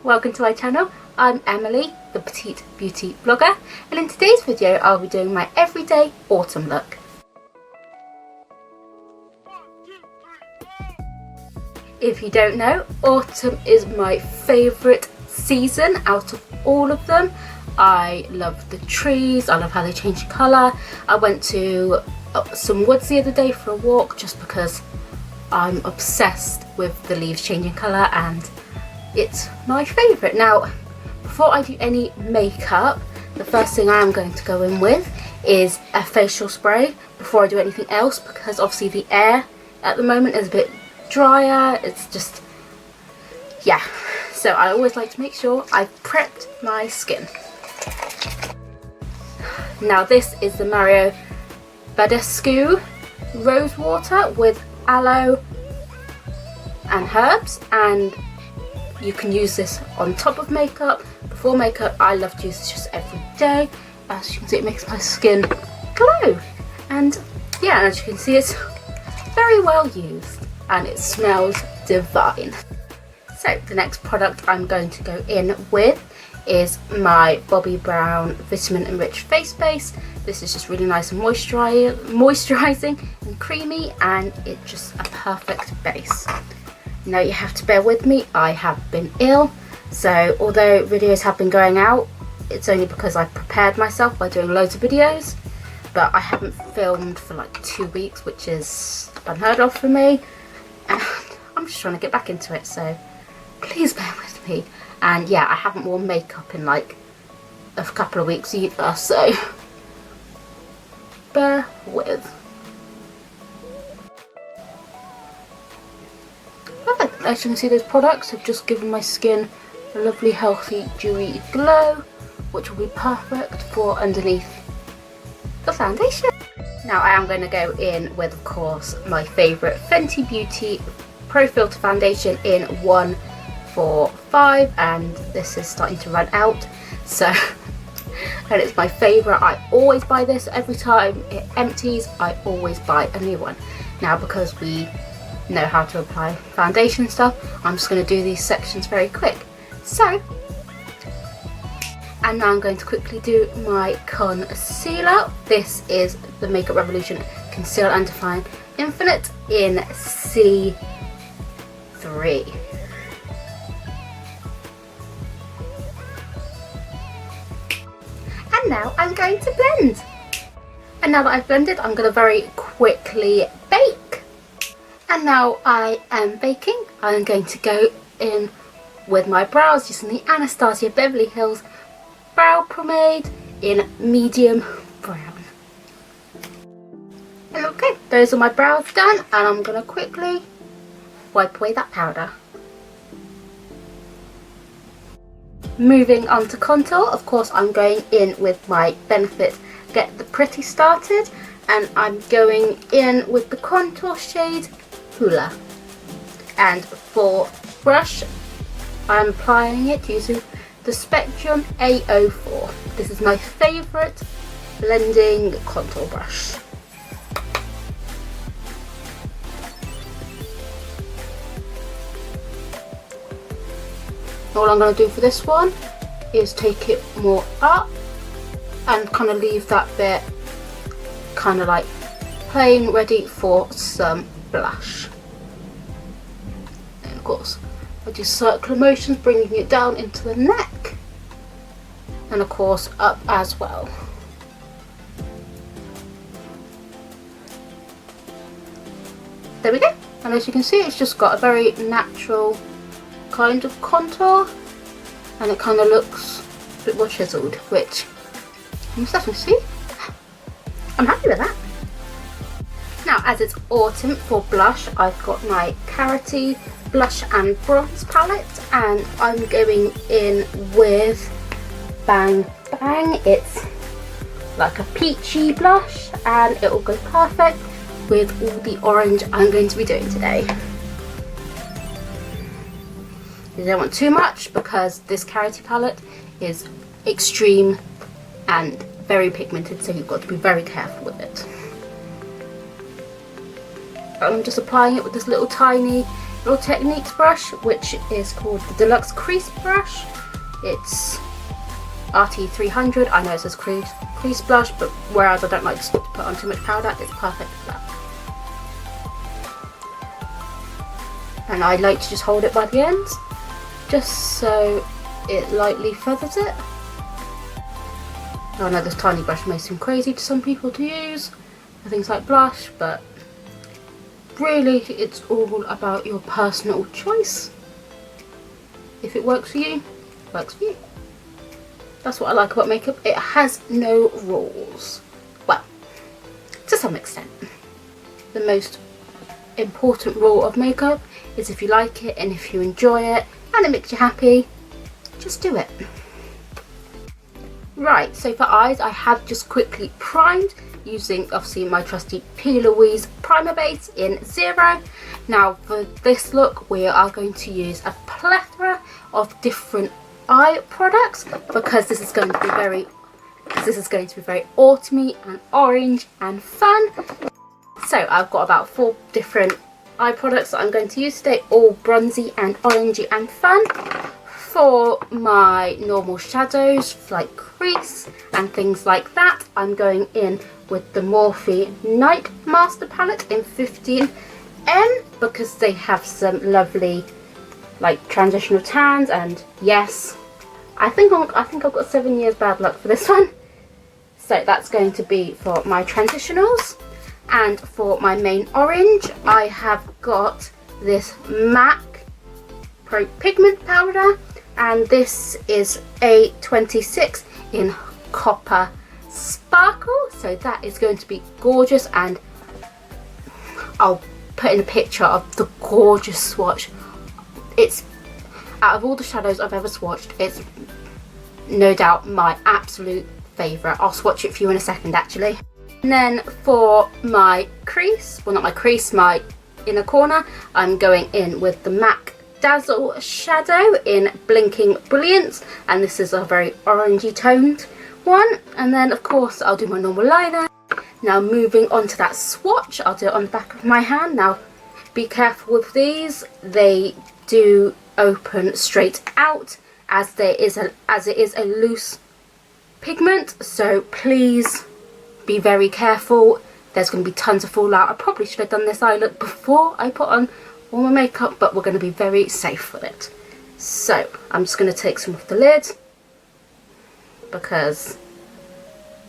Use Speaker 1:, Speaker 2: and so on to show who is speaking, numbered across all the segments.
Speaker 1: welcome to my channel. I'm Emily, the Petite Beauty Blogger, and in today's video I'll be doing my everyday autumn look. If you don't know, autumn is my favourite season out of all of them. I love the trees, I love how they change colour. I went to some woods the other day for a walk just because I'm obsessed with the leaves changing colour and it's my favourite. Now, before I do any makeup, the first thing I am going to go in with is a facial spray before I do anything else, because obviously the air at the moment is a bit drier. It's just, yeah. So I always like to make sure I've prepped my skin. Now this is the Mario Badescu Rose Water with aloe and herbs, and you can use this on top of makeup, before makeup. I love to use this just every day. As you can see, it makes my skin glow, and yeah, as you can see, it's very well used and it smells divine. So the next product I'm going to go in with is my Bobbi Brown Vitamin Enriched Face Base. This is just really nice and moisturising and creamy, and it's just a perfect base. Now you have to bear with me, I have been ill, so although videos have been going out, it's only because I prepared myself by doing loads of videos, but I haven't filmed for like 2 weeks, which is unheard of for me, and I'm just trying to get back into it, so please bear with me. And yeah, I haven't worn makeup in like a couple of weeks either, so bear with. Perfect. As you can see, those products have just given my skin a lovely, healthy, dewy glow, which will be perfect for underneath the foundation. Now I am going to go in with, of course, my favourite Fenty Beauty Pro Filter Foundation in 145, and this is starting to run out, so and it's my favourite. I always buy this. Every time it empties, I always buy a new one. Now, because we know how to apply foundation and stuff, I'm just going to do these sections very quick. So, and now I'm going to quickly do my concealer. This is the Makeup Revolution Conceal and Define Infinite in C3. And now I'm going to blend. And now that I've blended, I'm going to very quickly bake. And now I am baking. I'm going to go in with my brows using the Anastasia Beverly Hills Brow Pomade in medium brown. And okay, those are my brows done, and I'm going to quickly wipe away that powder. Moving on to contour, of course I'm going in with my Benefit Get the Pretty Started, and I'm going in with the contour shade Hula. And for brush, I'm applying it using the Spectrum A04. This is my favourite blending contour brush. All I'm going to do for this one is take it more up and kind of leave that bit kind of like plain, ready for some blush. And of course I do circular motions, bringing it down into the neck, and of course up as well. There we go, and as you can see, it's just got a very natural kind of contour, and it kind of looks a bit more chiseled, which I'm starting to see. I'm happy with that. Now, as it's autumn, for blush, I've got my Carity Blush and Bronze palette, and I'm going in with Bang Bang. It's like a peachy blush, and it will go perfect with all the orange I'm going to be doing today. You don't want too much because this Carity palette is extreme and very pigmented, so you've got to be very careful with it. I'm just applying it with this little tiny Real Techniques brush, which is called the Deluxe Crease Brush. It's RT300. I know it says crease blush, but whereas I don't like to put on too much powder, it's perfect for that. And I like to just hold it by the ends, just so it lightly feathers it. I know this tiny brush may seem crazy to some people to use for things like blush, but really it's all about your personal choice. If it works for you, it works for you. That's what I like about makeup. It has no rules. Well, to some extent. The most important rule of makeup is if you like it and if you enjoy it and it makes you happy, just do it. Right, so for eyes I have just quickly primed using obviously my trusty P. Louise primer base in 0. Now for this look we are going to use a plethora of different eye products because this is going to be very autumny and orange and fun. So I've got about 4 different eye products that I'm going to use today, all bronzy and orangey and fun. For my normal shadows like crease and things like that, I'm going in with the Morphe Night Master palette in 15N because they have some lovely like transitional tans, and yes, I think I've got 7 years bad luck for this one. So that's going to be for my transitionals. And for my main orange, I have got this MAC Pro Pigment powder, and this is A26 in Copper Sparkle. So that is going to be gorgeous, and I'll put in a picture of the gorgeous swatch. It's, out of all the shadows I've ever swatched, it's no doubt my absolute favourite. I'll swatch it for you in a second actually. And then for my crease, well not my crease, my inner corner, I'm going in with the MAC Dazzle shadow in Blinking Brilliance, and this is a very orangey toned one. And then of course I'll do my normal liner. Now moving on to that swatch, I'll do it on the back of my hand. Now be careful with these, they do open straight out as it is a loose pigment, so please be very careful. There's going to be tons of fallout. I probably should have done this eye look before I put on all my makeup, but we're going to be very safe with it. So I'm just going to take some off the lid because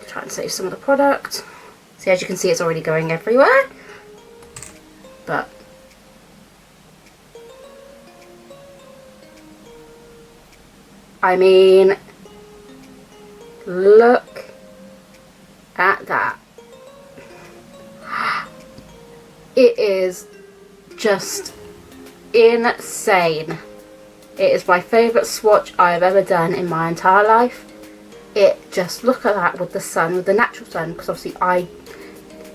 Speaker 1: I'm trying to save some of the product. See, as you can see, it's already going everywhere, but I mean, look at that. It is just insane. It is my favourite swatch I've ever done in my entire life. It just, look at that with the sun, with the natural sun, because obviously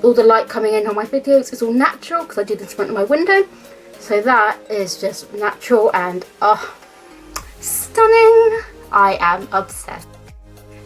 Speaker 1: all the light coming in on my videos is all natural because I do this in front of my window. So that is just natural and stunning. I am obsessed.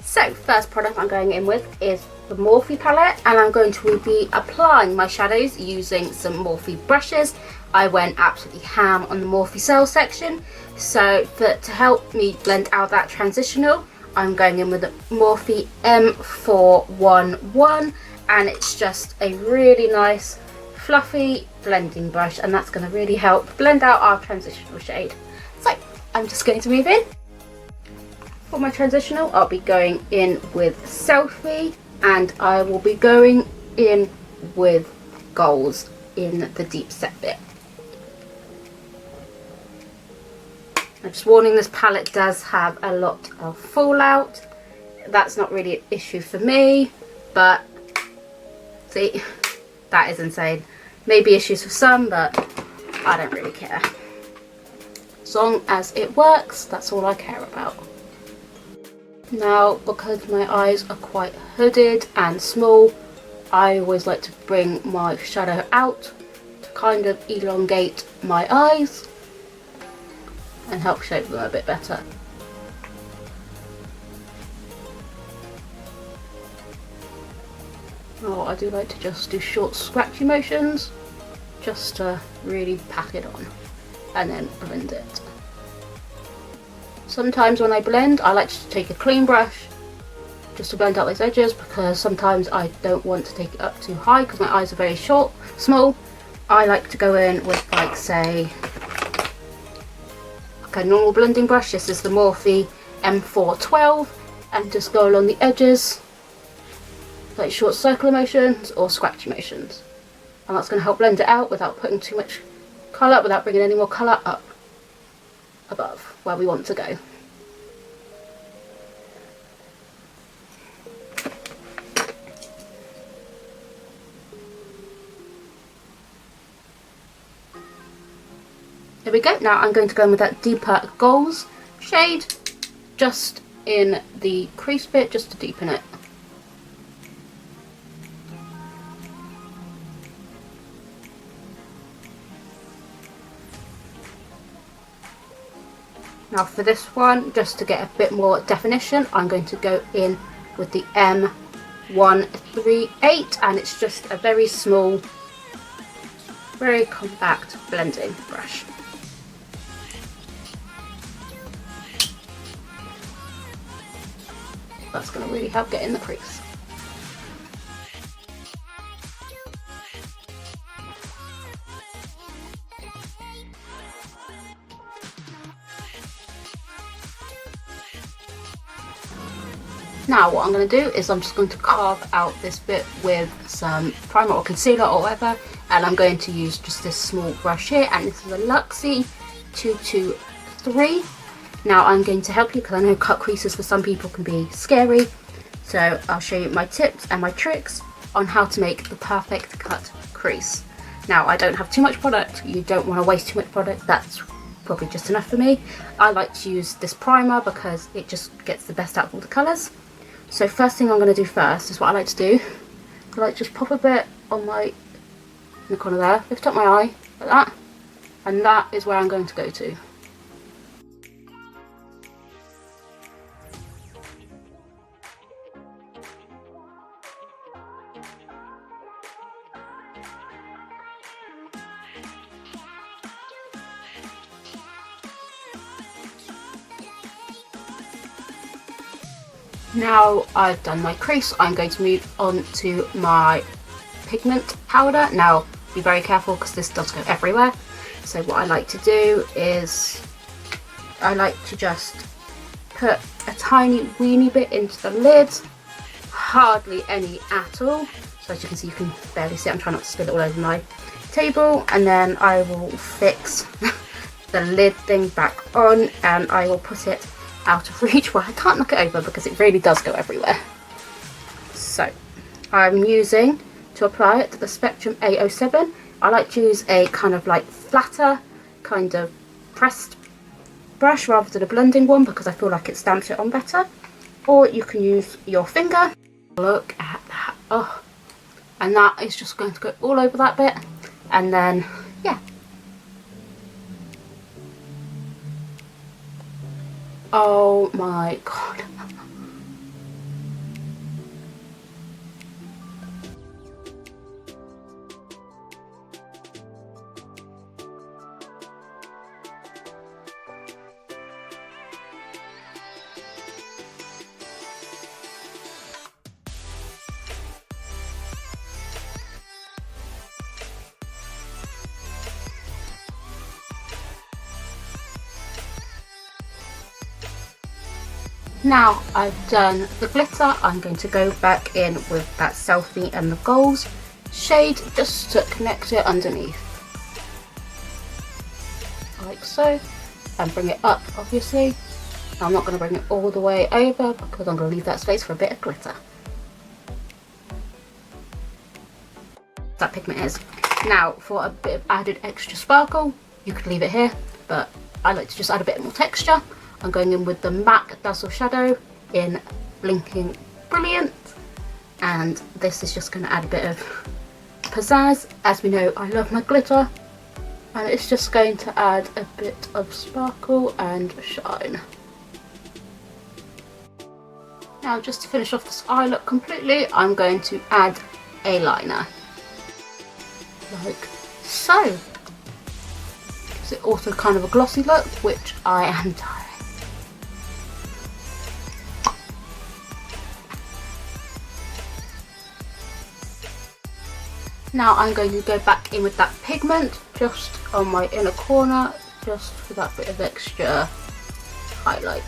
Speaker 1: So first product I'm going in with is the Morphe palette, and I'm going to be applying my shadows using some Morphe brushes. I went absolutely ham on the Morphe sale section, so to help me blend out that transitional, I'm going in with the Morphe M411, and it's just a really nice fluffy blending brush, and that's going to really help blend out our transitional shade. So I'm just going to move in. For my transitional, I'll be going in with Selfie, and I will be going in with Goals in the deep set bit. I'm just warning, this palette does have a lot of fallout. That's not really an issue for me, but see, that is insane. Maybe issues for some, but I don't really care. As long as it works, that's all I care about. Now, because my eyes are quite hooded and small, I always like to bring my shadow out to kind of elongate my eyes and help shape them a bit better. Oh, I do like to just do short scratchy motions just to really pack it on. and then blend it. Sometimes when I blend, I like to take a clean brush just to blend out those edges, because sometimes I don't want to take it up too high because my eyes are very small. I like to go in with, like, say, like a normal blending brush. This is the Morphe M412, and just go along the edges, like short circular motions or scratchy motions, and that's going to help blend it out without putting too much colour, without bringing any more colour up above where we want to go. There we go. Now I'm going to go in with that deeper Goals shade just in the crease bit, just to deepen it. Now for this one, just to get a bit more definition, I'm going to go in with the M138, and it's just a very small, very compact blending brush. That's going to really help get in the crease. Now what I'm going to do is I'm just going to carve out this bit with some primer or concealer or whatever, and I'm going to use just this small brush here, and this is a Luxie 223. Now I'm going to help you, because I know cut creases for some people can be scary, so I'll show you my tips and my tricks on how to make the perfect cut crease. Now I don't have too much product, you don't want to waste too much product, that's probably just enough for me. I like to use this primer because it just gets the best out of all the colours. So first thing I'm going to do first is what I like to do. I like to just pop a bit on in the corner there, lift up my eye like that, and that is where I'm going to go to. Now I've done my crease, I'm going to move on to my pigment powder. Now be very careful because this does go everywhere. So what I like to do is I like to just put a tiny weeny bit into the lid, hardly any at all. So as you can see, you can barely see it. I'm trying not to spill it all over my table, and then I will fix the lid thing back on, and I will put it out of reach where I can't knock it over because it really does go everywhere. So I'm using, to apply it, the Spectrum A07. I like to use a kind of like flatter kind of pressed brush rather than a blending one, because I feel like it stamps it on better. Or you can use your finger. Look at that. Oh, and that is just going to go all over that bit, and then yeah. Oh my god. Now I've done the glitter, I'm going to go back in with that Selfie and the Goals shade just to connect it underneath, like so, and bring it up obviously. I'm not going to bring it all the way over because I'm going to leave that space for a bit of glitter. That pigment is. Now for a bit of added extra sparkle, you could leave it here, but I like to just add a bit more texture. I'm going in with the MAC Dazzle Shadow in Blinking Brilliant, and this is just going to add a bit of pizzazz. As we know, I love my glitter, and it's just going to add a bit of sparkle and shine. Now just to finish off this eye look completely, I'm going to add a liner, like so. Gives it also kind of a glossy look, which I am tiring. Now I'm going to go back in with that pigment just on my inner corner, just for that bit of extra highlight.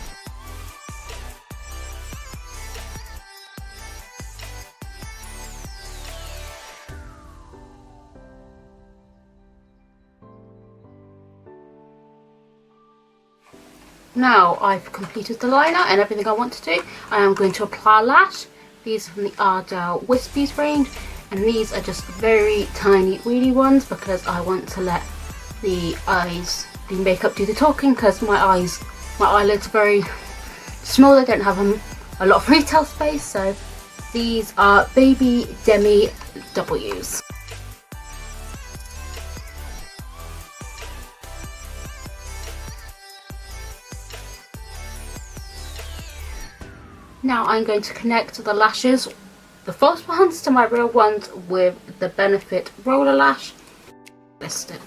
Speaker 1: Now I've completed the liner and everything I want to do, I am going to apply a lash. These are from the Ardell Wispies range, and these are just very tiny weedy ones because I want to let the makeup do the talking, because my eyelids are very small, they don't have a lot of retail space. So these are Baby Demi W's. Now I'm going to connect the lashes, the false ones to my real ones, with the Benefit Roller Lash lipstick.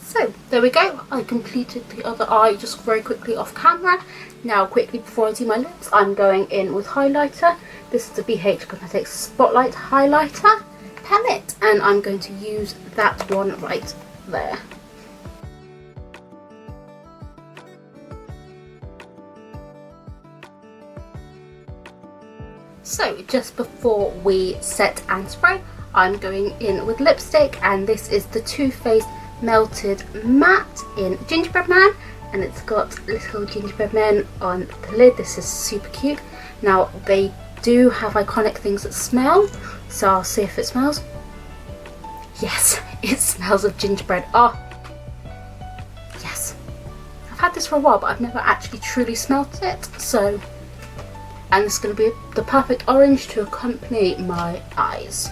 Speaker 1: So there we go, I completed the other eye just very quickly off camera. Now quickly before I do my lips, I'm going in with highlighter. This is the BH Cosmetics Spotlight Highlighter palette, and I'm going to use that one right there. So just before we set and spray, I'm going in with lipstick, and this is the Too Faced Melted Matte in Gingerbread Man, and it's got little gingerbread men on the lid. This is super cute. Now they do have iconic things that smell, so I'll see if it smells. Yes, it smells of gingerbread. Oh yes, I've had this for a while but I've never actually truly smelt it, so. And it's going to be the perfect orange to accompany my eyes.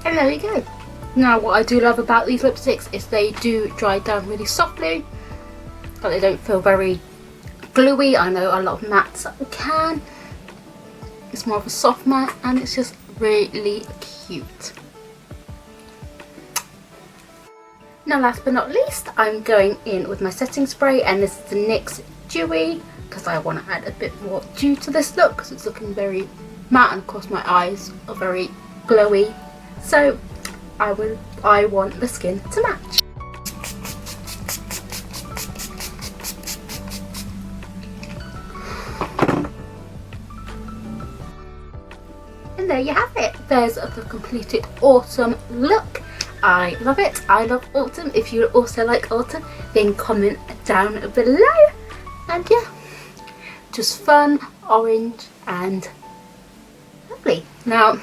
Speaker 1: And there we go. Now what I do love about these lipsticks is they do dry down really softly, but they don't feel very gluey. I know a lot of mattes can. It's more of a soft matte, and it's just really cute. Now last but not least, I'm going in with my setting spray, and this is the NYX Dewy, because I want to add a bit more dew to this look because it's looking very matte, and of course my eyes are very glowy, so I want the skin to match. And there you have it. There's the completed autumn look. I love it. I love autumn. If you also like autumn, then comment down below. And yeah, just fun, orange and lovely. Now,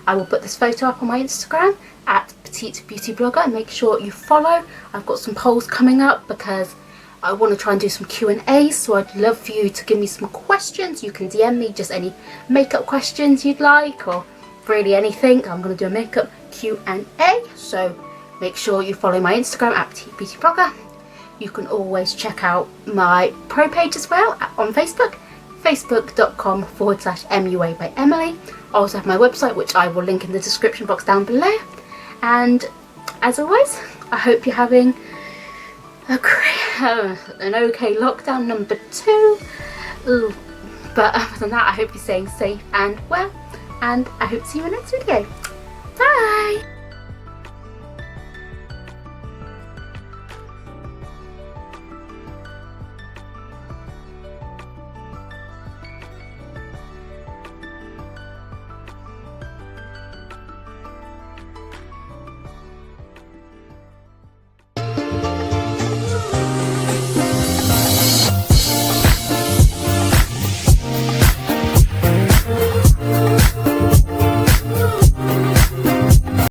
Speaker 1: I will put this photo up on my Instagram at Petite Beauty Blogger, and make sure you follow. I've got some polls coming up because I want to try and do some Q&A, so I'd love for you to give me some questions. You can DM me just any makeup questions you'd like, or really anything. I'm going to do a makeup Q&A, so make sure you follow my Instagram at Petite Beauty Blogger. You can always check out my pro page as well on Facebook, facebook.com/MUA by Emily. I also have my website, which I will link in the description box down below. And as always, I hope you're having an okay lockdown number 2. Ooh. But other than that, I hope you're staying safe and well, and I hope to see you in my next video. Bye!